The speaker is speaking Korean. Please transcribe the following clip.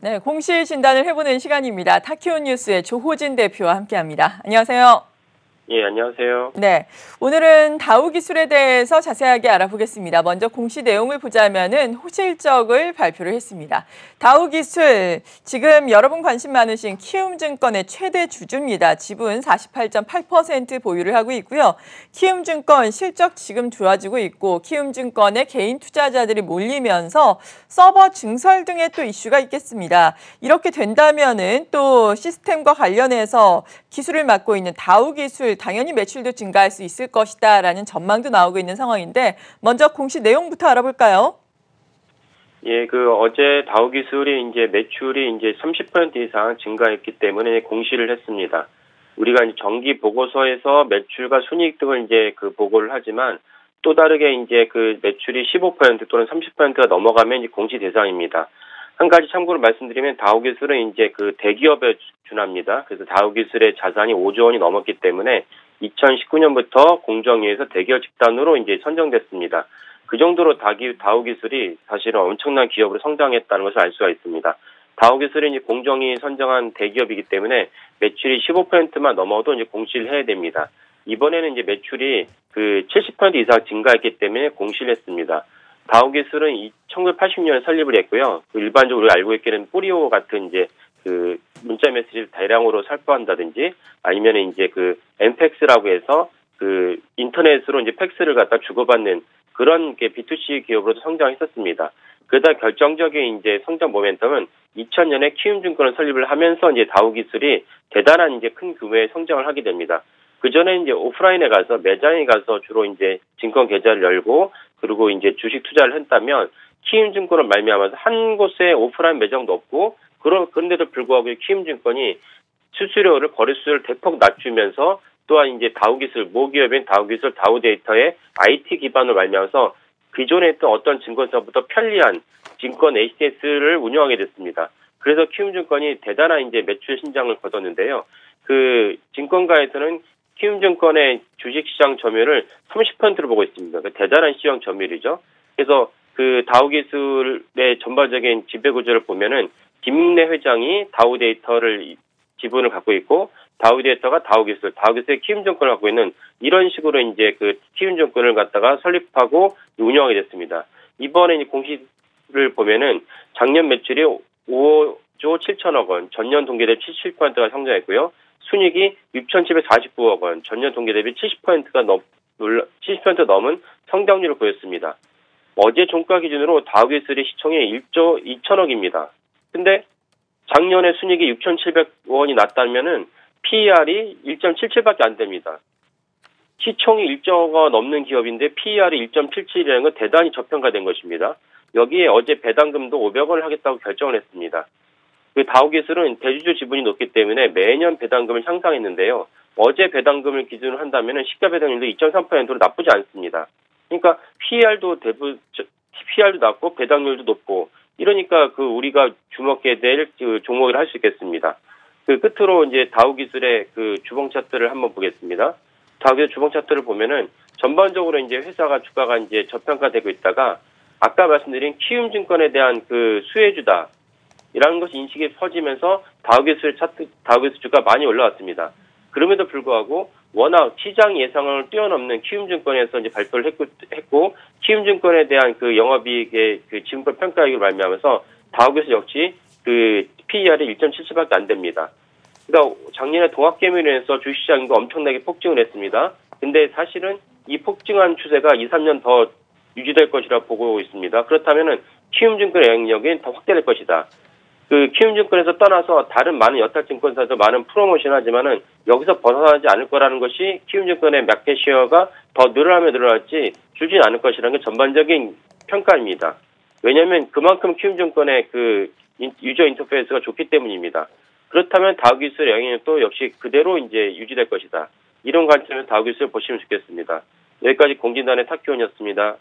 네, 공시 진단을 해보는 시간입니다. 타키온 뉴스의 조호진 대표와 함께합니다. 안녕하세요. 예, 안녕하세요. 네, 오늘은 다우 기술에 대해서 자세하게 알아보겠습니다. 먼저 공시 내용을 보자면은 호실적을 발표를 했습니다. 다우 기술, 지금 여러분 관심 많으신 키움증권의 최대 주주입니다. 지분 48.8% 보유를 하고 있고요. 키움증권 실적 지금 좋아지고 있고 키움증권의 개인 투자자들이 몰리면서 서버 증설 등의 또 이슈가 있겠습니다. 이렇게 된다면은 또 시스템과 관련해서 기술을 맡고 있는 다우 기술 당연히 매출도 증가할 수 있을 것이다라는 전망도 나오고 있는 상황인데 먼저 공시 내용부터 알아볼까요? 예, 어제 다우 기술이 이제 매출이 이제 30% 이상 증가했기 때문에 공시를 했습니다. 우리가 이제 정기 보고서에서 매출과 순이익 등을 이제 보고를 하지만 또 다르게 이제 매출이 15% 또는 30%가 넘어가면 이제 공시 대상입니다. 한 가지 참고로 말씀드리면 다우 기술은 이제 대기업에 준합니다. 그래서 다우 기술의 자산이 5조 원이 넘었기 때문에 2019년부터 공정위에서 대기업 집단으로 이제 선정됐습니다. 그 정도로 다우 기술이 사실은 엄청난 기업으로 성장했다는 것을 알 수가 있습니다. 다우 기술이 이제 공정위 선정한 대기업이기 때문에 매출이 15%만 넘어도 이제 공시를 해야 됩니다. 이번에는 이제 매출이 70% 이상 증가했기 때문에 공시를 했습니다. 다우 기술은 1980년에 설립을 했고요. 일반적으로 알고 있기는 뿌리오 같은 이제 문자 메시지를 대량으로 살포한다든지 아니면 이제 엠팩스라고 해서 인터넷으로 이제 팩스를 갖다 주고받는 그런 B2C 기업으로도 성장했었습니다. 그러다 결정적인 이제 성장 모멘텀은 2000년에 키움증권을 설립을 하면서 이제 다우 기술이 대단한 이제 큰 규모의 성장을 하게 됩니다. 그 전에 이제 오프라인에 가서 매장에 가서 주로 이제 증권 계좌를 열고 그리고 이제 주식 투자를 했다면 키움증권을 말미암아서 한 곳에 오프라인 매장도 없고 그런데도 불구하고 키움증권이 수수료를 거래수를 대폭 낮추면서 또한 이제 다우 기술 모기업인 다우 기술 다우 데이터의 IT 기반으로 말미암아서 기존에 있던 어떤 증권사보다 편리한 증권 ATS를 운영하게 됐습니다. 그래서 키움증권이 대단한 이제 매출 신장을 거뒀는데요. 증권가에서는 키움증권의 주식시장 점유율을 30%로 보고 있습니다. 대단한 시장 점유율이죠. 그래서 다우 기술의 전반적인 지배구조를 보면은 김민래 회장이 다우 데이터를 지분을 갖고 있고 다우 데이터가 다우 기술의 키움증권을 갖고 있는 이런 식으로 이제 키움증권을 갖다가 설립하고 운영하게 됐습니다. 이번에 이제 공시를 보면은 작년 매출이 5조 7천억 원, 전년 동기 대비 77%가 성장했고요. 순이익이 6,749억 원, 전년 동기 대비 70% 넘은 성장률을 보였습니다. 어제 종가 기준으로 다우 기술의 시총이 1조 2천억입니다. 근데 작년에 순이익이 6,700원이 났다면은 PER이 1.77밖에 안 됩니다. 시총이 1조가 넘는 기업인데 PER이 1.77이라는 건 대단히 저평가된 것입니다. 여기에 어제 배당금도 500원을 하겠다고 결정을 했습니다. 다우 기술은 대주주 지분이 높기 때문에 매년 배당금을 향상했는데요. 어제 배당금을 기준으로 한다면 시가 배당률도 2.3%로 나쁘지 않습니다. 그러니까 PER도 낮고 배당률도 높고 이러니까 우리가 주목해야 될 종목을 할 수 있겠습니다. 끝으로 이제 다우 기술의 주봉 차트를 한번 보겠습니다. 다우 기술 주봉 차트를 보면은 전반적으로 이제 회사가 주가가 이제 저평가되고 있다가 아까 말씀드린 키움증권에 대한 수혜주다. 이라는 것이 인식이 퍼지면서 다우 기술 주가 많이 올라왔습니다. 그럼에도 불구하고 워낙 시장 예상을 뛰어넘는 키움증권에서 이제 발표를 했고 키움증권에 대한 영업이익의 지분별 평가액을 말미암아서 다우 기술 역시 PER이 1.77밖에 안 됩니다. 그러니까 작년에 동학개미로 주식시장이 엄청나게 폭증을 했습니다. 근데 사실은 이 폭증한 추세가 2, 3년 더 유지될 것이라 보고 있습니다. 그렇다면은 키움증권의 영향력이 더 확대될 것이다. 키움증권에서 떠나서 다른 많은 여타증권사도 많은 프로모션 하지만은 여기서 벗어나지 않을 거라는 것이 키움증권의 마켓시어가 더 늘어날지 줄지는 않을 것이라는 게 전반적인 평가입니다. 왜냐하면 그만큼 키움증권의 유저 인터페이스가 좋기 때문입니다. 그렇다면 다우 기술의 영향력도 역시 그대로 이제 유지될 것이다. 이런 관점에서 다우 기술을 보시면 좋겠습니다. 여기까지 공진단의 타키온이었습니다.